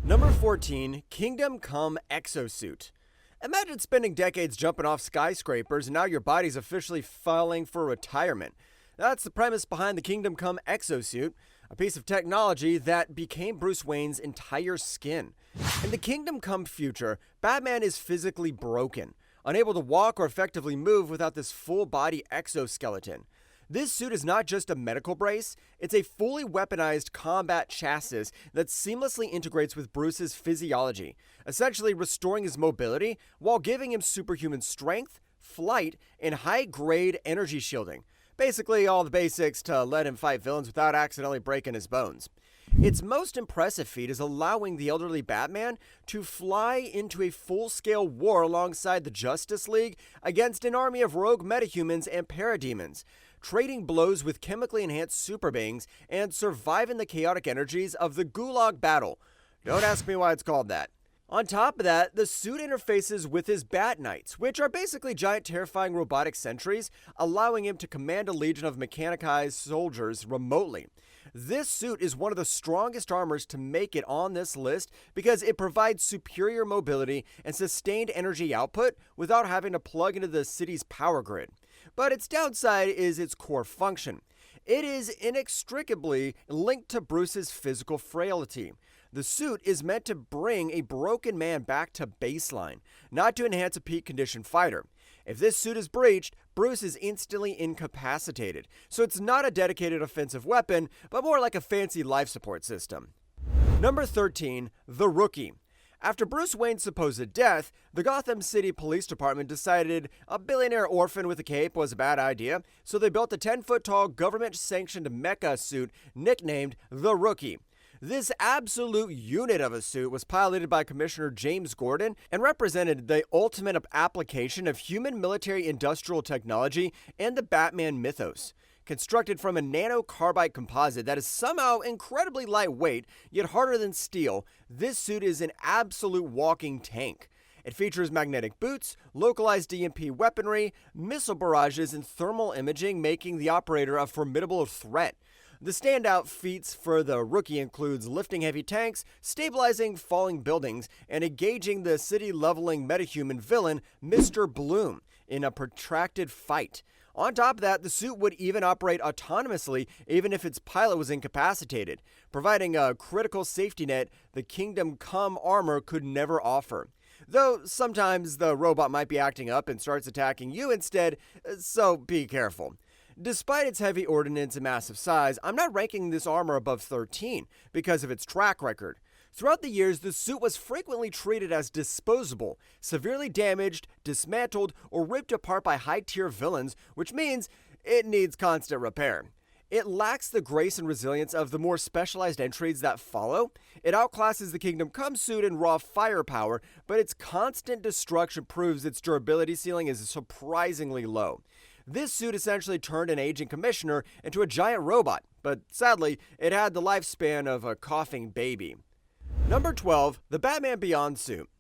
Number 14, Kingdom Come Exosuit. Imagine spending decades jumping off skyscrapers and now your body's officially filing for retirement. That's the premise behind the Kingdom Come Exosuit, a piece of technology that became Bruce Wayne's entire skin. In the Kingdom Come future, Batman is physically broken, unable to walk or effectively move without this full-body exoskeleton. This suit is not just a medical brace, it's a fully weaponized combat chassis that seamlessly integrates with Bruce's physiology, essentially restoring his mobility while giving him superhuman strength, flight, and high-grade energy shielding. Basically all the basics to let him fight villains without accidentally breaking his bones. Its most impressive feat is allowing the elderly Batman to fly into a full-scale war alongside the Justice League against an army of rogue metahumans and parademons, trading blows with chemically enhanced super beings and surviving the chaotic energies of the Gulag battle. Don't ask me why it's called that. On top of that, the suit interfaces with his Bat Knights, which are basically giant terrifying robotic sentries, allowing him to command a legion of mechanized soldiers remotely. This suit is one of the strongest armors to make it on this list because it provides superior mobility and sustained energy output without having to plug into the city's power grid. But its downside is its core function. It is inextricably linked to Bruce's physical frailty. The suit is meant to bring a broken man back to baseline, not to enhance a peak condition fighter. If this suit is breached, Bruce is instantly incapacitated, so it's not a dedicated offensive weapon, but more like a fancy life support system. Number 13, The Rookie. After Bruce Wayne's supposed death, the Gotham City Police Department decided a billionaire orphan with a cape was a bad idea, so they built a 10-foot-tall government-sanctioned mecha suit nicknamed The Rookie. This absolute unit of a suit was piloted by Commissioner James Gordon and represented the ultimate application of human military-industrial technology and the Batman mythos. Constructed from a nano-carbide composite that is somehow incredibly lightweight, yet harder than steel, this suit is an absolute walking tank. It features magnetic boots, localized EMP weaponry, missile barrages, and thermal imaging, making the operator a formidable threat. The standout feats for the Rookie includes lifting heavy tanks, stabilizing falling buildings, and engaging the city-leveling metahuman villain, Mr. Bloom, in a protracted fight. On top of that, the suit would even operate autonomously even if its pilot was incapacitated, providing a critical safety net the Kingdom Come armor could never offer. Though sometimes the robot might be acting up and starts attacking you instead, so be careful. Despite its heavy ordnance and massive size, I'm not ranking this armor above 13 because of its track record. Throughout the years, the suit was frequently treated as disposable, severely damaged, dismantled, or ripped apart by high-tier villains, which means it needs constant repair. It lacks the grace and resilience of the more specialized entries that follow. It outclasses the Kingdom Come suit in raw firepower, but its constant destruction proves its durability ceiling is surprisingly low. This suit essentially turned an aging commissioner into a giant robot, but sadly, it had the lifespan of a coughing baby. Number 12, the Batman Beyond suit.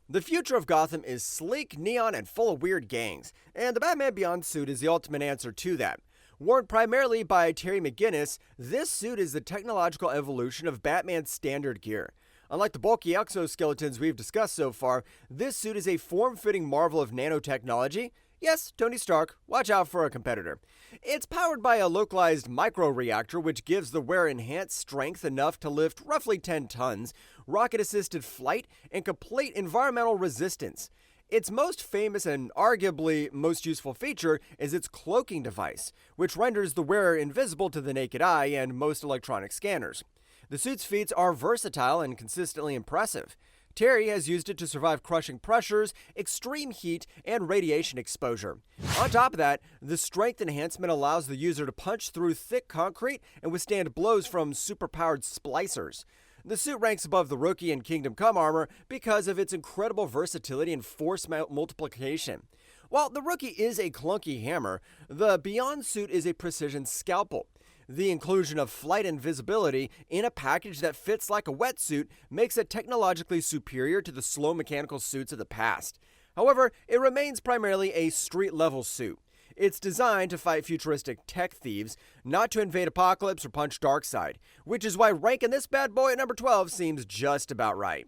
The future of Gotham is sleek, neon, and full of weird gangs, and the Batman Beyond suit is the ultimate answer to that. Worn primarily by Terry McGinnis, this suit is the technological evolution of Batman's standard gear. Unlike the bulky exoskeletons we've discussed so far, this suit is a form-fitting marvel of nanotechnology. Yes, Tony Stark, watch out for a competitor. It's powered by a localized micro-reactor which gives the wearer enhanced strength enough to lift roughly 10 tons, rocket-assisted flight, and complete environmental resistance. Its most famous and arguably most useful feature is its cloaking device, which renders the wearer invisible to the naked eye and most electronic scanners. The suit's feats are versatile and consistently impressive. Terry has used it to survive crushing pressures, extreme heat, and radiation exposure. On top of that, the strength enhancement allows the user to punch through thick concrete and withstand blows from superpowered splicers. The suit ranks above the Rookie and Kingdom Come armor because of its incredible versatility and force multiplication. While the Rookie is a clunky hammer, the Beyond suit is a precision scalpel. The inclusion of flight and visibility in a package that fits like a wetsuit makes it technologically superior to the slow mechanical suits of the past. However, it remains primarily a street-level suit. It's designed to fight futuristic tech thieves, not to invade Apocalypse or punch Darkseid, which is why ranking this bad boy at number 12 seems just about right.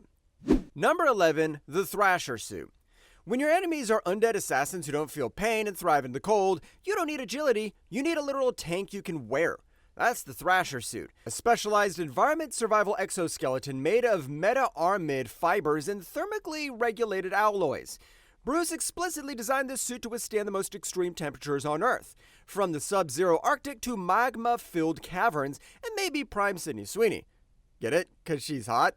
Number 11, the Thrasher suit. When your enemies are undead assassins who don't feel pain and thrive in the cold, you don't need agility, you need a literal tank you can wear. That's the Thrasher suit, a specialized environment survival exoskeleton made of meta-armid fibers and thermically regulated alloys. Bruce explicitly designed this suit to withstand the most extreme temperatures on Earth, from the sub-zero Arctic to magma-filled caverns, and maybe prime Sydney Sweeney. Get it? 'Cause she's hot?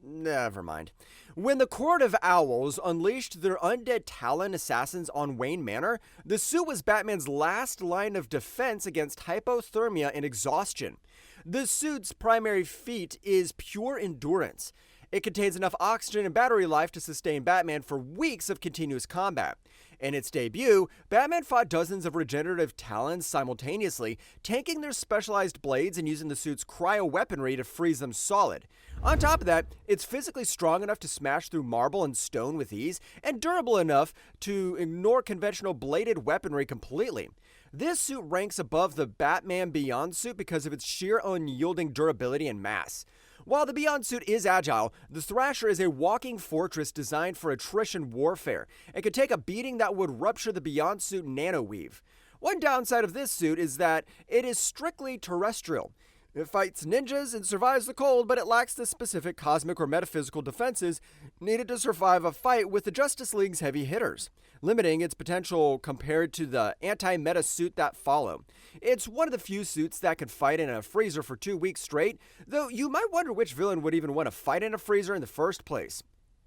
Never mind. When the Court of Owls unleashed their undead Talon assassins on Wayne Manor, the suit was Batman's last line of defense against hypothermia and exhaustion. The suit's primary feat is pure endurance. It contains enough oxygen and battery life to sustain Batman for weeks of continuous combat. In its debut, Batman fought dozens of regenerative Talons simultaneously, tanking their specialized blades and using the suit's cryo-weaponry to freeze them solid. On top of that, it's physically strong enough to smash through marble and stone with ease, and durable enough to ignore conventional bladed weaponry completely. This suit ranks above the Batman Beyond suit because of its sheer unyielding durability and mass. While the Beyond suit is agile, the Thrasher is a walking fortress designed for attrition warfare, and could take a beating that would rupture the Beyond suit nanoweave. One downside of this suit is that it is strictly terrestrial. It fights ninjas and survives the cold, but it lacks the specific cosmic or metaphysical defenses needed to survive a fight with the Justice League's heavy hitters, limiting its potential compared to the anti-meta suit that follow. It's one of the few suits that could fight in a freezer for 2 weeks straight, though you might wonder which villain would even want to fight in a freezer in the first place.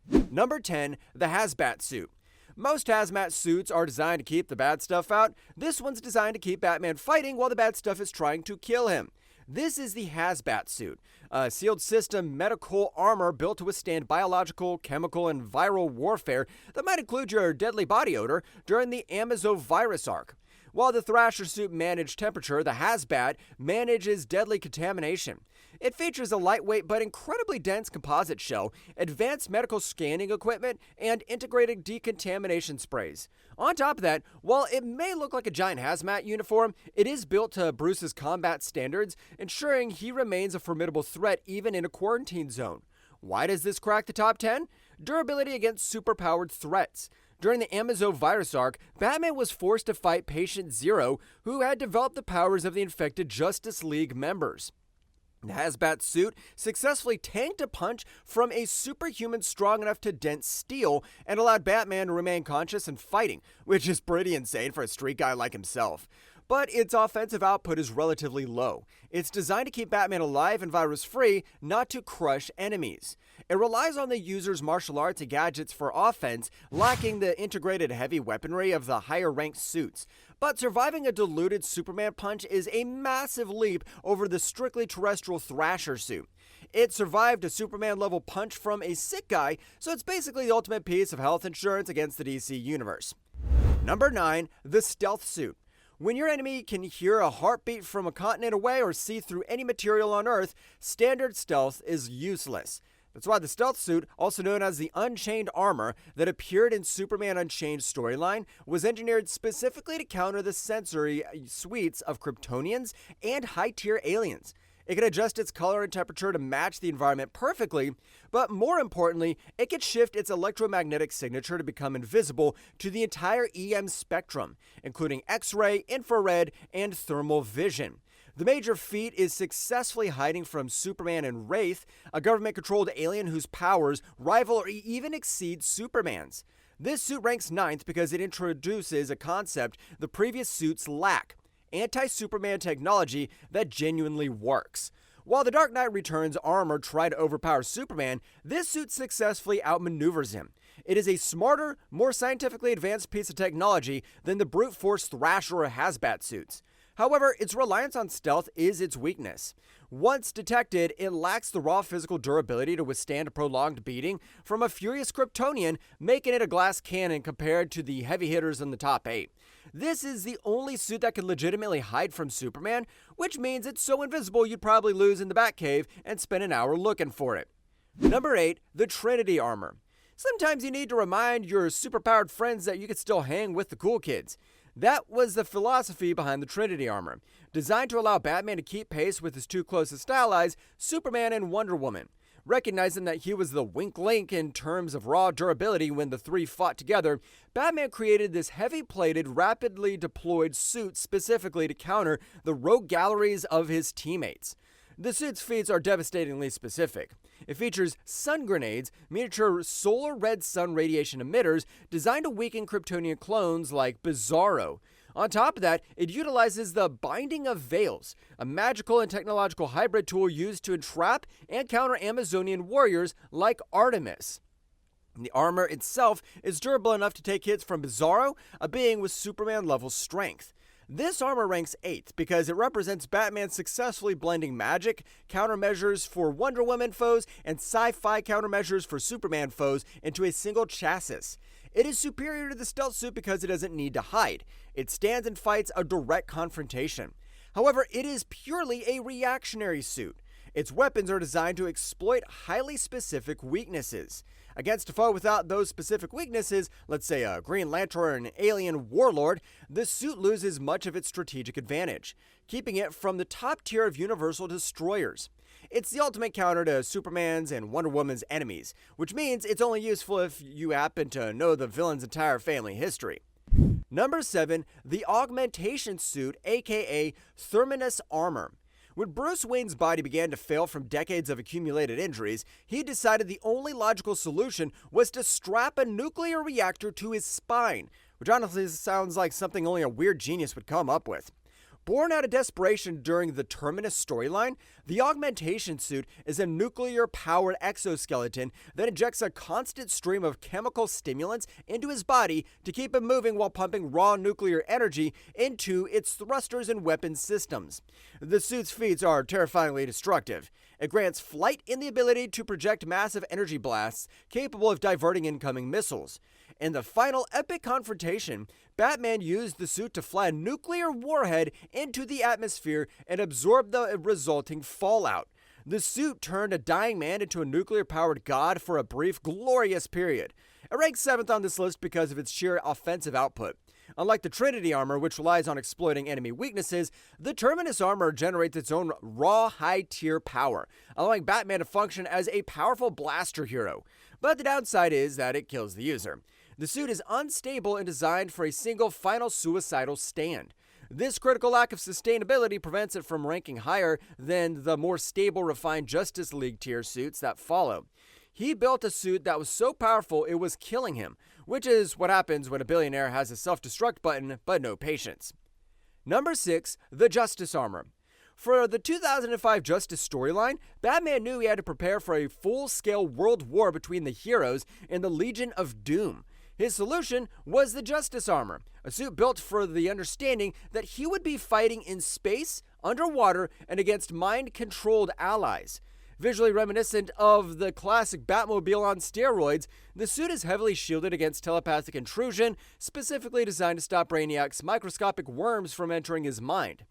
Number 10, the Hazbat suit. Most hazmat suits are designed to keep the bad stuff out. This one's designed to keep Batman fighting while the bad stuff is trying to kill him. This is the Hazbat suit, a sealed system medical armor built to withstand biological, chemical, and viral warfare that might include your deadly body odor during the Amazon virus arc. While the Thrasher suit manages temperature, the Hazbat manages deadly contamination. It features a lightweight but incredibly dense composite shell, advanced medical scanning equipment, and integrated decontamination sprays. On top of that, while it may look like a giant hazmat uniform, it is built to Bruce's combat standards, ensuring he remains a formidable threat even in a quarantine zone. Why does this crack the top 10? Durability against superpowered threats. During the Amazon virus arc, Batman was forced to fight Patient Zero, who had developed the powers of the infected Justice League members. The Hazbat suit successfully tanked a punch from a superhuman strong enough to dent steel and allowed Batman to remain conscious and fighting, which is pretty insane for a street guy like himself. But its offensive output is relatively low. It's designed to keep Batman alive and virus-free, not to crush enemies. It relies on the user's martial arts and gadgets for offense, lacking the integrated heavy weaponry of the higher-ranked suits. But surviving a diluted Superman punch is a massive leap over the strictly terrestrial Thrasher suit. It survived a Superman-level punch from a sick guy, so it's basically the ultimate piece of health insurance against the DC universe. Number 9, the Stealth suit. When your enemy can hear a heartbeat from a continent away or see through any material on Earth, standard stealth is useless. That's why the Stealth suit, also known as the Unchained Armor, that appeared in Superman Unchained storyline, was engineered specifically to counter the sensory suites of Kryptonians and high-tier aliens. It can adjust its color and temperature to match the environment perfectly, but more importantly, it can shift its electromagnetic signature to become invisible to the entire EM spectrum, including X-ray, infrared, and thermal vision. The major feat is successfully hiding from Superman and Wraith, a government-controlled alien whose powers rival or even exceed Superman's. This suit ranks 9th because it introduces a concept the previous suits lack: anti-Superman technology that genuinely works. While the Dark Knight Returns armor tried to overpower Superman, this suit successfully outmaneuvers him. It is a smarter, more scientifically advanced piece of technology than the brute force Thrasher or Hazbat suits. However, its reliance on stealth is its weakness. Once detected, it lacks the raw physical durability to withstand a prolonged beating from a furious Kryptonian, making it a glass cannon compared to the heavy hitters in the top 8. This is the only suit that can legitimately hide from Superman, which means it's so invisible you'd probably lose in the Batcave and spend an hour looking for it. Number 8, the Trinity armor. Sometimes you need to remind your superpowered friends that you can still hang with the cool kids. That was the philosophy behind the Trinity armor, designed to allow Batman to keep pace with his two closest allies, Superman and Wonder Woman. Recognizing that he was the weak link in terms of raw durability when the three fought together, Batman created this heavy-plated, rapidly deployed suit specifically to counter the rogue galleries of his teammates. The suit's feats are devastatingly specific. It features sun grenades, miniature solar red sun radiation emitters designed to weaken Kryptonian clones like Bizarro. On top of that, it utilizes the Binding of Veils, a magical and technological hybrid tool used to entrap and counter Amazonian warriors like Artemis. The armor itself is durable enough to take hits from Bizarro, a being with Superman-level strength. This armor ranks 8th because it represents Batman successfully blending magic, countermeasures for Wonder Woman foes, and sci-fi countermeasures for Superman foes into a single chassis. It is superior to the stealth suit because it doesn't need to hide. It stands and fights a direct confrontation. However, it is purely a reactionary suit. Its weapons are designed to exploit highly specific weaknesses. Against a foe without those specific weaknesses, let's say a Green Lantern or an alien warlord, the suit loses much of its strategic advantage, keeping it from the top tier of universal destroyers. It's the ultimate counter to Superman's and Wonder Woman's enemies, which means it's only useful if you happen to know the villain's entire family history. Number 7, the Augmentation suit, aka Terminus armor. When Bruce Wayne's body began to fail from decades of accumulated injuries, he decided the only logical solution was to strap a nuclear reactor to his spine, which honestly sounds like something only a weird genius would come up with. Born out of desperation during the Terminus storyline, the Augmentation suit is a nuclear-powered exoskeleton that injects a constant stream of chemical stimulants into his body to keep him moving while pumping raw nuclear energy into its thrusters and weapons systems. The suit's feats are terrifyingly destructive. It grants flight and the ability to project massive energy blasts capable of diverting incoming missiles. In the final epic confrontation, Batman used the suit to fly a nuclear warhead into the atmosphere and absorb the resulting fallout. The suit turned a dying man into a nuclear-powered god for a brief, glorious period. It ranks 7th on this list because of its sheer offensive output. Unlike the Trinity armor, which relies on exploiting enemy weaknesses, the Terminus armor generates its own raw, high-tier power, allowing Batman to function as a powerful blaster hero. But the downside is that it kills the user. The suit is unstable and designed for a single final suicidal stand. This critical lack of sustainability prevents it from ranking higher than the more stable, refined Justice League tier suits that follow. He built a suit that was so powerful it was killing him, which is what happens when a billionaire has a self-destruct button but no patience. Number 6, the Justice armor. For the 2005 Justice storyline, Batman knew he had to prepare for a full-scale world war between the heroes and the Legion of Doom. His solution was the Justice armor, a suit built for the understanding that he would be fighting in space, underwater, and against mind-controlled allies. Visually reminiscent of the classic Batmobile on steroids, the suit is heavily shielded against telepathic intrusion, specifically designed to stop Brainiac's microscopic worms from entering his mind.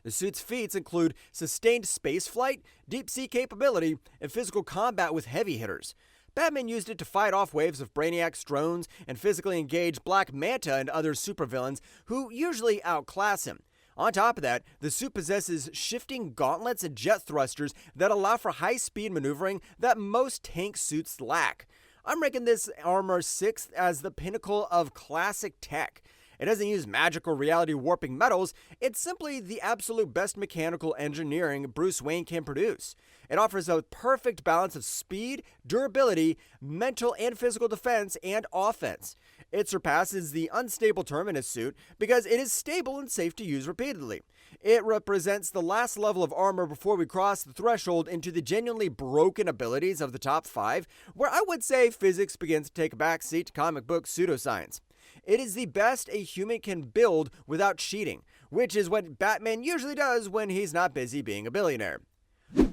The suit's feats include sustained spaceflight, deep-sea capability, and physical combat with heavy hitters. Batman used it to fight off waves of Brainiac's drones and physically engage Black Manta and other supervillains who usually outclass him. On top of that, the suit possesses shifting gauntlets and jet thrusters that allow for high-speed maneuvering that most tank suits lack. I'm ranking this armor 6th as the pinnacle of classic tech. It doesn't use magic or reality warping metals, it's simply the absolute best mechanical engineering Bruce Wayne can produce. It offers a perfect balance of speed, durability, mental and physical defense, and offense. It surpasses the unstable Terminus suit because it is stable and safe to use repeatedly. It represents the last level of armor before we cross the threshold into the genuinely broken abilities of the top 5, where I would say physics begins to take a backseat to comic book pseudoscience. It is the best a human can build without cheating, which is what Batman usually does when he's not busy being a billionaire.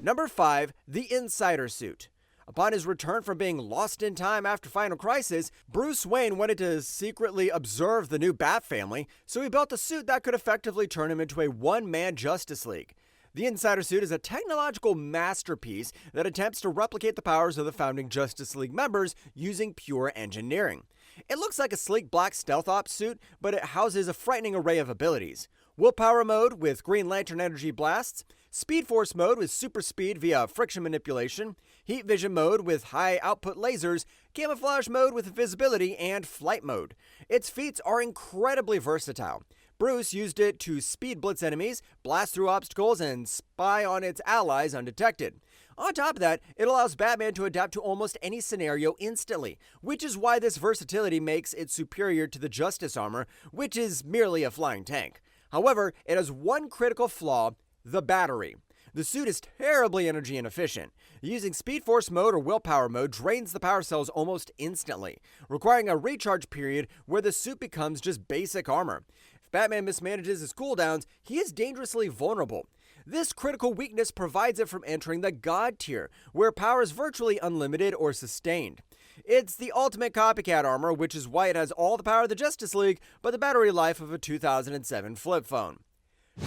Number 5, the Insider suit. Upon his return from being lost in time after Final Crisis, Bruce Wayne wanted to secretly observe the new Bat family, so he built a suit that could effectively turn him into a one-man Justice League. The Insider suit is a technological masterpiece that attempts to replicate the powers of the founding Justice League members using pure engineering. It looks like a sleek black stealth ops suit, but it houses a frightening array of abilities. Willpower mode with Green Lantern energy blasts, Speed Force mode with super speed via friction manipulation, Heat Vision mode with high output lasers, Camouflage mode with invisibility, and Flight mode. Its feats are incredibly versatile. Bruce used it to speed blitz enemies, blast through obstacles, and spy on its allies undetected. On top of that, it allows Batman to adapt to almost any scenario instantly, which is why this versatility makes it superior to the Justice armor, which is merely a flying tank. However, it has one critical flaw: the battery. The suit is terribly energy inefficient. Using Speed Force mode or Willpower mode drains the power cells almost instantly, requiring a recharge period where the suit becomes just basic armor. If Batman mismanages his cooldowns, he is dangerously vulnerable. This critical weakness provides it from entering the God tier, where power is virtually unlimited or sustained. It's the ultimate copycat armor, which is why it has all the power of the Justice League, but the battery life of a 2007 flip phone.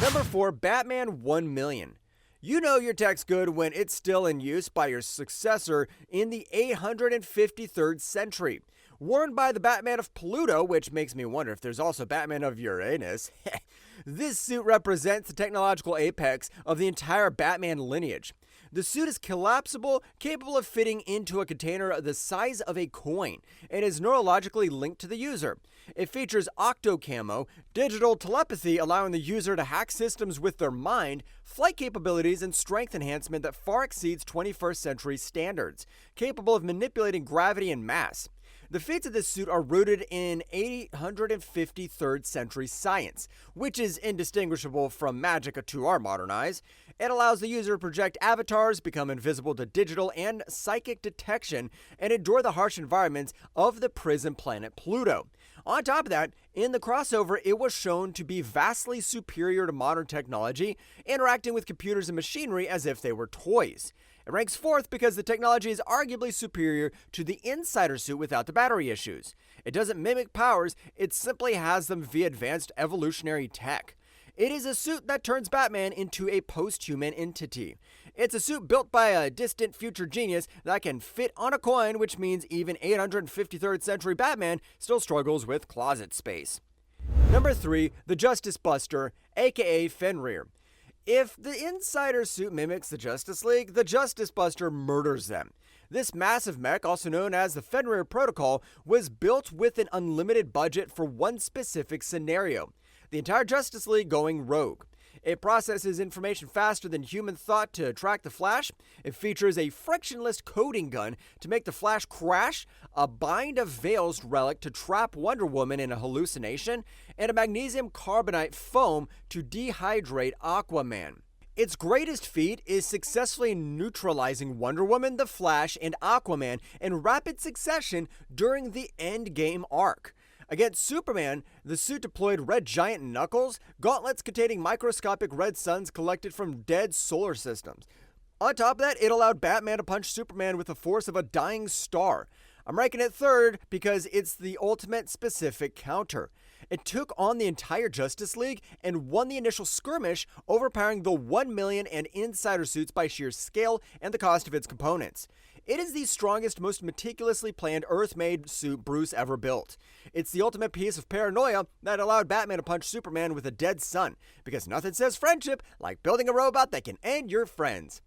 Number 4, Batman 1,000,000. You know your tech's good when it's still in use by your successor in the 853rd century. Worn by the Batman of Pluto, which makes me wonder if there's also Batman of Uranus, this suit represents the technological apex of the entire Batman lineage. The suit is collapsible, capable of fitting into a container the size of a coin, and is neurologically linked to the user. It features octo-camo, digital telepathy allowing the user to hack systems with their mind, flight capabilities, and strength enhancement that far exceeds 21st century standards, capable of manipulating gravity and mass. The feats of this suit are rooted in 853rd century science, which is indistinguishable from magic to our modern eyes. It allows the user to project avatars, become invisible to digital and psychic detection, and endure the harsh environments of the prison planet Pluto. On top of that, in the crossover, it was shown to be vastly superior to modern technology, interacting with computers and machinery as if they were toys. It ranks 4th because the technology is arguably superior to the Insider suit without the battery issues. It doesn't mimic powers, it simply has them via advanced evolutionary tech. It is a suit that turns Batman into a post-human entity. It's a suit built by a distant future genius that can fit on a coin, which means even 853rd century Batman still struggles with closet space. Number 3, the Justice Buster, aka Fenrir. If the Insider suit mimics the Justice League, the Justice Buster murders them. This massive mech, also known as the Fenrir Protocol, was built with an unlimited budget for one specific scenario: the entire Justice League going rogue. It processes information faster than human thought to track the Flash. It features a frictionless coding gun to make the Flash crash, a bind of veils relic to trap Wonder Woman in a hallucination, and a magnesium carbonate foam to dehydrate Aquaman. Its greatest feat is successfully neutralizing Wonder Woman, the Flash, and Aquaman in rapid succession during the Endgame arc. Against Superman, the suit deployed red giant knuckles, gauntlets containing microscopic red suns collected from dead solar systems. On top of that, it allowed Batman to punch Superman with the force of a dying star. I'm ranking it 3rd because it's the ultimate specific counter. It took on the entire Justice League and won the initial skirmish, overpowering the 1,000,000 and Insider suits by sheer scale and the cost of its components. It is the strongest, most meticulously planned Earth-made suit Bruce ever built. It's the ultimate piece of paranoia that allowed Batman to punch Superman with a dead sun, because nothing says friendship like building a robot that can end your friends.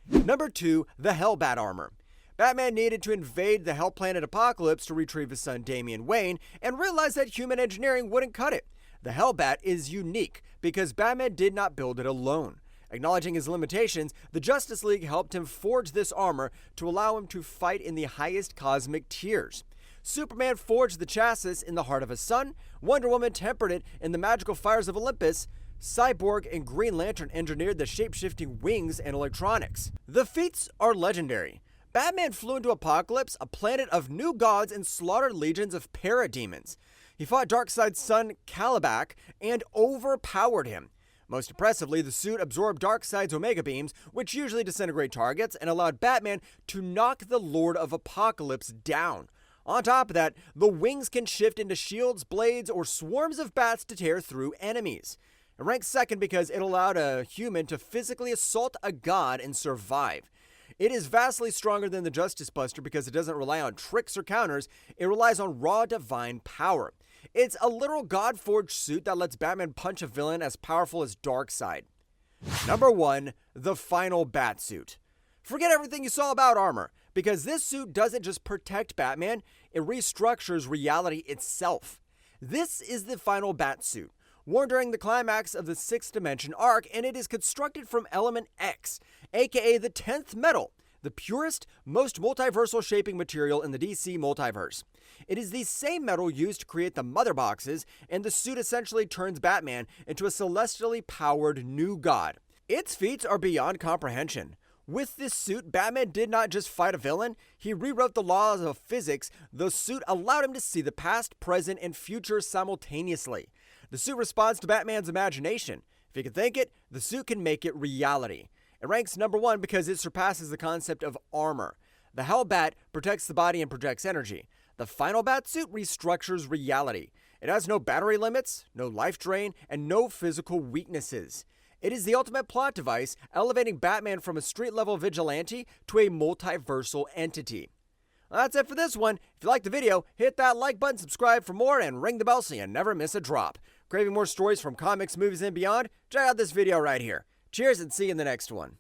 Number 2, the Hellbat armor. Batman needed to invade the Hell Planet Apocalypse to retrieve his son Damian Wayne, and realized that human engineering wouldn't cut it. The Hellbat is unique because Batman did not build it alone. Acknowledging his limitations, the Justice League helped him forge this armor to allow him to fight in the highest cosmic tiers. Superman forged the chassis in the heart of his sun, Wonder Woman tempered it in the magical fires of Olympus, Cyborg and Green Lantern engineered the shape-shifting wings and electronics. The feats are legendary. Batman flew into Apocalypse, a planet of new gods, and slaughtered legions of parademons. He fought Darkseid's son Caliban and overpowered him. Most impressively, the suit absorbed Darkseid's Omega beams, which usually disintegrate targets, and allowed Batman to knock the Lord of Apocalypse down. On top of that, the wings can shift into shields, blades, or swarms of bats to tear through enemies. It ranks 2nd because it allowed a human to physically assault a god and survive. It is vastly stronger than the Justice Buster because it doesn't rely on tricks or counters, it relies on raw divine power. It's a literal God-forged suit that lets Batman punch a villain as powerful as Darkseid. Number 1, the final Batsuit. Forget everything you saw about Armour, because this suit doesn't just protect Batman, it restructures reality itself. This is the final Batsuit, worn during the climax of the 6th Dimension arc, and it is constructed from Element X, aka the 10th metal, the purest, most multiversal shaping material in the DC multiverse. It is the same metal used to create the Mother Boxes, and the suit essentially turns Batman into a celestially powered new god. Its feats are beyond comprehension. With this suit, Batman did not just fight a villain, he rewrote the laws of physics. The suit allowed him to see the past, present, and future simultaneously. The suit responds to Batman's imagination. If he can think it, the suit can make it reality. It ranks number 1 because it surpasses the concept of armor. The Hellbat protects the body and projects energy. The final Batsuit restructures reality. It has no battery limits, no life drain, and no physical weaknesses. It is the ultimate plot device, elevating Batman from a street-level vigilante to a multiversal entity. Well, that's it for this one. If you liked the video, hit that like button, subscribe for more, and ring the bell so you never miss a drop. Craving more stories from comics, movies, and beyond? Check out this video right here. Cheers and see you in the next one.